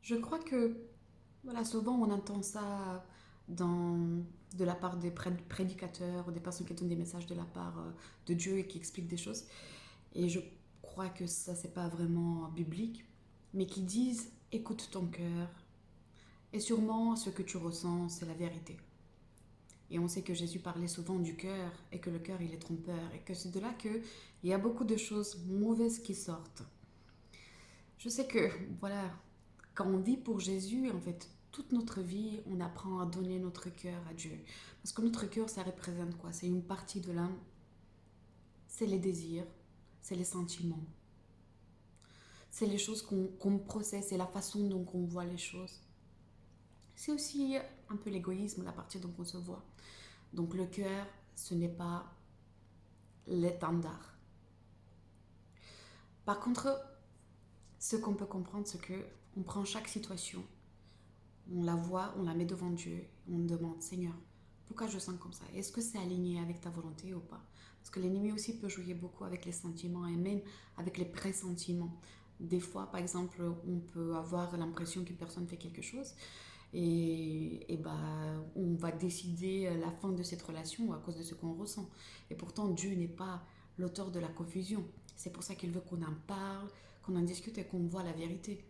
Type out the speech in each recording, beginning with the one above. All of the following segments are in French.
Je crois que, voilà, souvent on entend ça dans, de la part des prédicateurs ou des personnes qui donnent des messages de la part de Dieu et qui expliquent des choses. Et je crois que ça, c'est pas vraiment biblique, mais qui disent écoute ton cœur et sûrement ce que tu ressens, c'est la vérité. Et on sait que Jésus parlait souvent du cœur et que le cœur il est trompeur et que c'est de là qu'il y a beaucoup de choses mauvaises qui sortent. Je sais que, voilà, quand on vit pour Jésus, en fait, toute notre vie, on apprend à donner notre cœur à Dieu. Parce que notre cœur, ça représente quoi? C'est une partie de l'âme, c'est les désirs, c'est les sentiments, c'est les choses qu'on processe, c'est la façon dont on voit les choses. C'est aussi un peu l'égoïsme, la partie dont on se voit. Donc le cœur, ce n'est pas l'étendard. Par contre, ce qu'on peut comprendre, c'est que on prend chaque situation, on la voit, on la met devant Dieu, on demande Seigneur, pourquoi je sens comme ça? Est-ce que c'est aligné avec ta volonté ou pas? Parce que l'ennemi aussi peut jouer beaucoup avec les sentiments et même avec les pressentiments. Des fois, par exemple, on peut avoir l'impression qu'une personne fait quelque chose et bah, on va décider la fin de cette relation à cause de ce qu'on ressent. Et pourtant, Dieu n'est pas l'auteur de la confusion. C'est pour ça qu'il veut qu'on en parle, qu'on en discute et qu'on voit la vérité.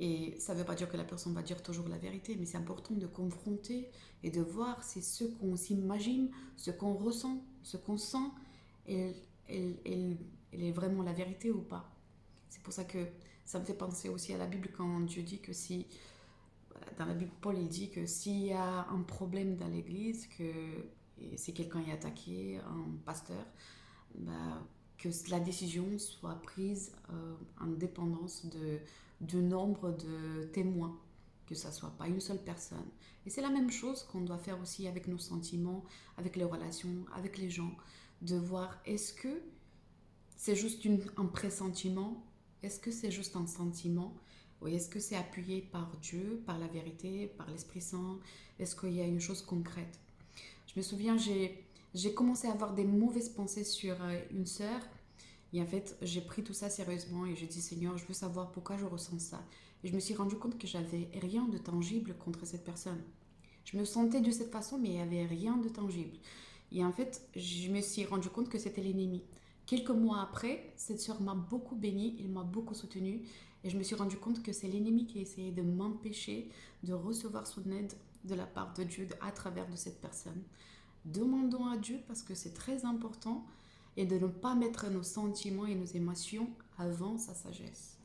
Et ça ne veut pas dire que la personne va dire toujours la vérité, mais c'est important de confronter et de voir si ce qu'on s'imagine, ce qu'on ressent, ce qu'on sent, elle, elle est vraiment la vérité ou pas. C'est pour ça que ça me fait penser aussi à la Bible quand Dieu dit que si, dans la Bible, Paul il dit que s'il y a un problème dans l'église, que si quelqu'un est attaqué, un pasteur, bah, que la décision soit prise en dépendance du nombre de témoins, que ça soit pas une seule personne. Et c'est la même chose qu'on doit faire aussi avec nos sentiments, avec les relations, avec les gens, de voir est-ce que c'est juste un pressentiment, est-ce que c'est juste un sentiment, ou est-ce que c'est appuyé par Dieu, par la vérité, par l'Esprit Saint, est-ce qu'il y a une chose concrète. Je me souviens, j'ai commencé à avoir des mauvaises pensées sur une sœur. Et en fait, j'ai pris tout ça sérieusement et j'ai dit, Seigneur, je veux savoir pourquoi je ressens ça. Et je me suis rendu compte que j'avais rien de tangible contre cette personne. Je me sentais de cette façon, mais il n'y avait rien de tangible. Et en fait, je me suis rendu compte que c'était l'ennemi. Quelques mois après, cette sœur m'a beaucoup bénie, il m'a beaucoup soutenue. Et je me suis rendu compte que c'est l'ennemi qui essayait de m'empêcher de recevoir son aide de la part de Dieu à travers de cette personne. Demandons à Dieu parce que c'est très important et de ne pas mettre nos sentiments et nos émotions avant sa sagesse.